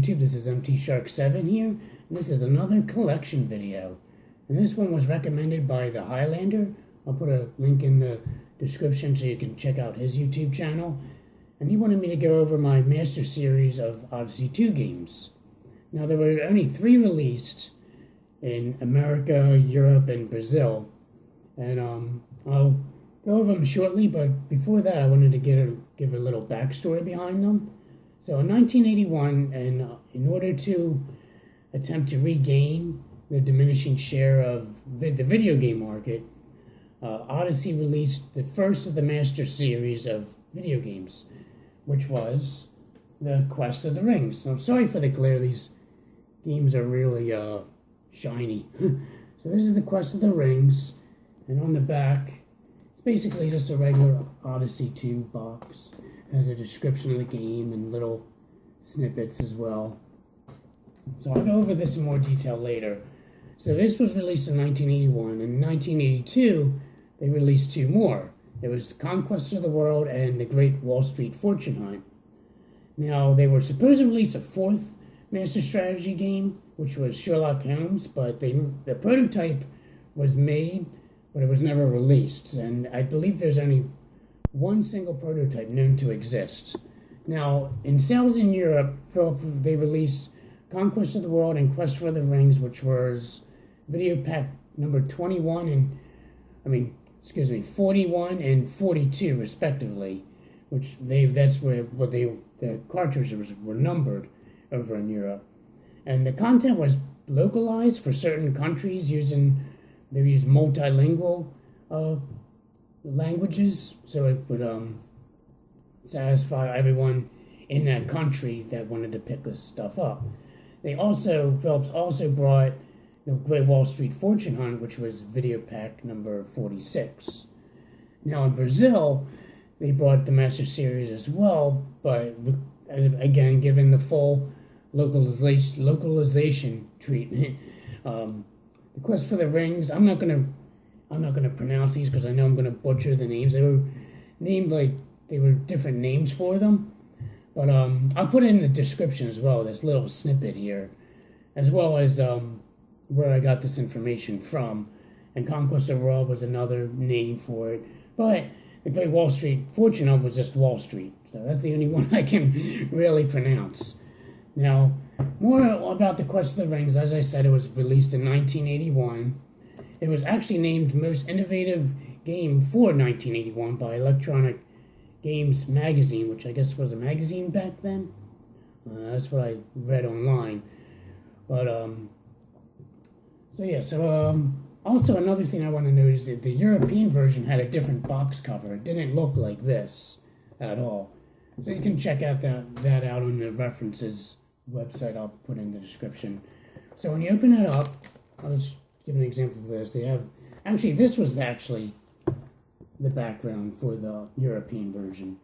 YouTube. This is MT Shark 7 here, and this is another collection video. And this one was recommended by the Highlander. I'll put a link in the description so you can check out his YouTube channel. And he wanted me to go over my Master Series of Odyssey 2 games. Now, there were only 3 released in America, Europe, and Brazil. And I'll go over them shortly, but before that, I wanted to give a little backstory behind them. So in 1981, and in order to attempt to regain the diminishing share of the video game market, Odyssey released the first of the Master Series of video games, which was the Quest of the Rings. So I'm sorry for the glare, these games are really shiny. So this is the Quest of the Rings, and on the back, it's basically just a regular Odyssey 2 box. It has a description of the game and little snippets as well. So I'll go over this in more detail later. So this was released in 1981. In 1982, they released 2 more. It was Conquest of the World and The Great Wall Street Fortune Hunt. Now, they were supposed to release a 4th Master Strategy game, which was Sherlock Holmes, but the prototype was made, but it was never released. And I believe there's only one single prototype known to exist. Now, in sales in Europe, they released Conquest of the World and Quest for the Rings, which was video pack number 41 and, 41 and 42 respectively, which the cartridges were numbered over in Europe. And the content was localized for certain countries they used multilingual languages, so it would satisfy everyone in that country that wanted to pick this stuff up. Phillips also brought the Great Wall Street Fortune Hunt, which was video pack number 46. Now in Brazil, they brought the Master Series as well, but again, given the full localization treatment. The Quest for the Rings, I'm not gonna pronounce these because I know I'm gonna butcher the names. They were named they were different names for them. But I'll put it in the description as well, this little snippet here, as well as where I got this information from. And Conquest of the World was another name for it. But the Great Wall Street Fortune Hunt was just Wall Street. So that's the only one I can really pronounce. Now, more about the Quest of the Rings. As I said, it was released in 1981. It was actually named Most Innovative Game for 1981 by Electronic Games Magazine, which I guess was a magazine back then. That's what I read online. But, also another thing I want to note is that the European version had a different box cover. It didn't look like this at all. So you can check out that out on the references website I'll put in the description. So when you open it up, I'll just give an example of this. This was actually the background for the European version.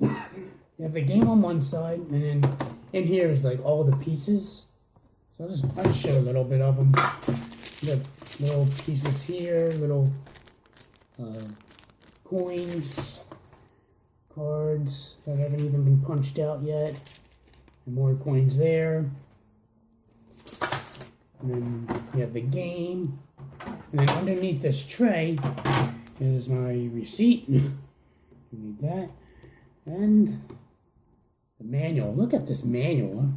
You have the game on one side, and then in here is like all the pieces. So I'll just show a little bit of them. The little pieces here, little coins, cards that haven't even been punched out yet, and more coins there. And then you have the game, and then underneath this tray is my receipt. You need that. And the manual. Look at this manual.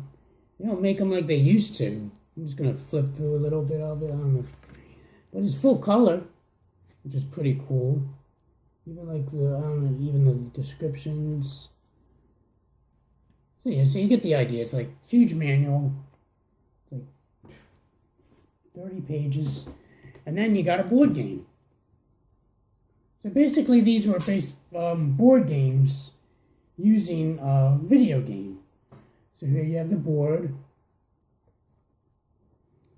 They don't make them like they used to. I'm just going to flip through a little bit of it. I don't know. But it's full color, which is pretty cool. Even the descriptions. So yeah, so you get the idea. It's like huge manual. It's like 30 pages. And then you got a board game. So basically these were board games using a video game. So here you have the board.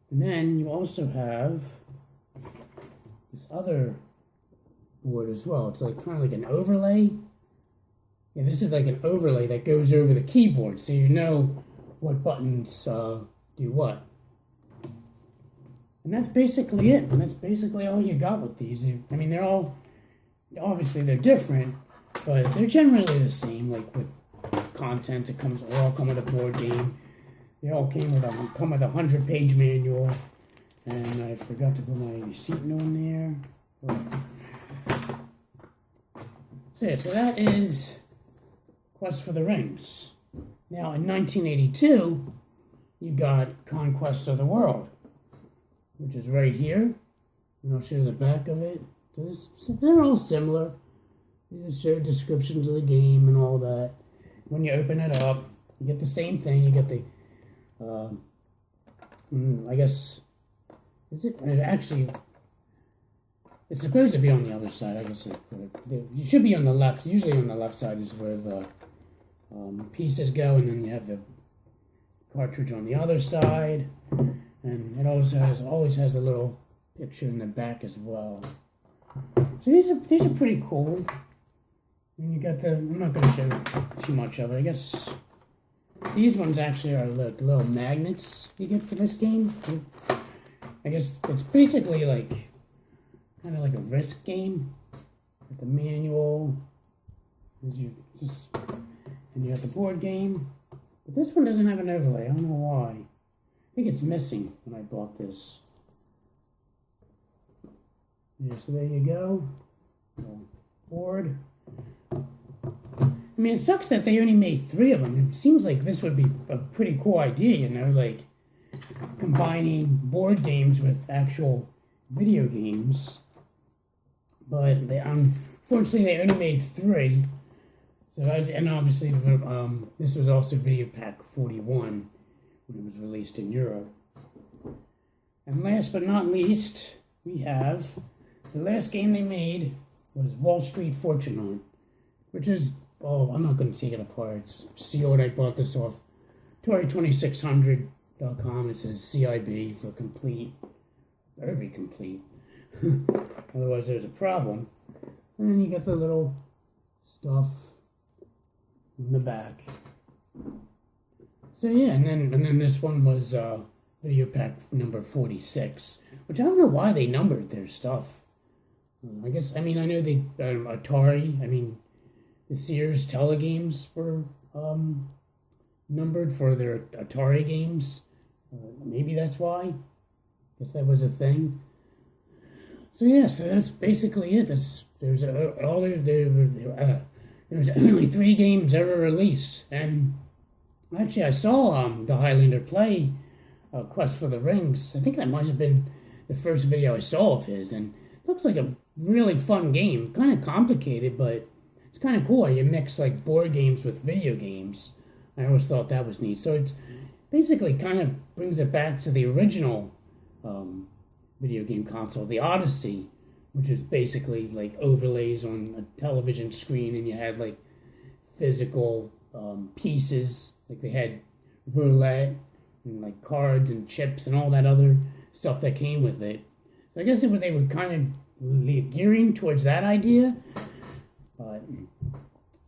And then you also have this other board as well. It's like kind of like an overlay. Yeah, this is like an overlay that goes over the keyboard, so you know what buttons do what. And that's basically it. And that's basically all you got with these. They're all, obviously they're different, but they're generally the same, like with content. It all come with a board game. They all come with a 100-page manual, and I forgot to put my receipt on there. So yeah, so that is Quest for the Rings. Now in 1982, you got Conquest of the World, which is right here, and I'll show you the back of it. So they're all similar. You show descriptions of the game and all that. When you open it up, you get the same thing. You get the I guess, is it? Actually, it's supposed to be on the other side. I guess it should be on the left. Usually on the left side is where the pieces go, and then you have the cartridge on the other side. And it also always has a little picture in the back as well. So these are pretty cool. And you got I'm not going to show too much of it. I guess these ones actually are like little magnets you get for this game. I guess it's basically like kind of like a Risk game. With the manual, and you have the board game. But this one doesn't have an overlay. I don't know why. I think it's missing when I bought this. Yeah, so there you go. Board. I mean, it sucks that they only made 3 of them. It seems like this would be a pretty cool idea, you know, like combining board games with actual video games. But unfortunately, they only made 3. So and obviously, this was also Video Pack 41 when it was released in Europe. And last but not least, we have the last game they made was Wall Street Fortune Hunt, which is, I'm not going to take it apart. It's sealed. I bought this off Tory2600.com. It says CIB for complete. Better be complete. Otherwise, there's a problem. And then you get the little stuff in the back. So yeah, and then this one was Video Pack number 46, which I don't know why they numbered their stuff. I guess, I mean, I know they, Atari, I mean, the Sears telegames were numbered for their Atari games. Maybe that's why. I guess that was a thing. So yeah, so that's basically it. There's only 3 games ever released, and actually I saw the Highlander play Quest for the Rings. I think that might have been the first video I saw of his, and it looks like a really fun game. Kind of complicated, but it's kind of cool. You mix like board games with video games. I always thought that was neat. So it's basically kind of brings it back to the original video game console, the Odyssey, which is basically like overlays on a television screen, and you had like physical pieces, like they had roulette and like cards and chips and all that other stuff that came with it. So I guess they were kind of gearing towards that idea, but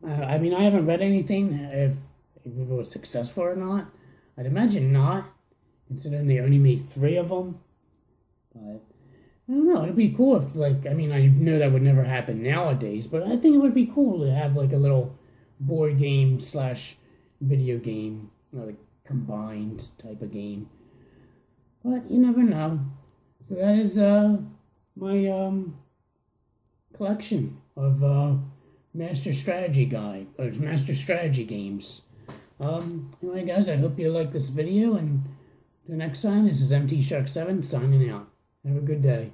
I mean, I haven't read anything if it was successful or not. I'd imagine not, considering they only made 3 of them. But I don't know. It'd be cool if, like, I mean, I know that would never happen nowadays, but I think it would be cool to have like a little board game / video game, like combined type of game. But you never know. So that is my collection of Master Strategy games. Anyway, guys, I hope you like this video, and until next time, this is MT Shark 7 signing out. Have a good day.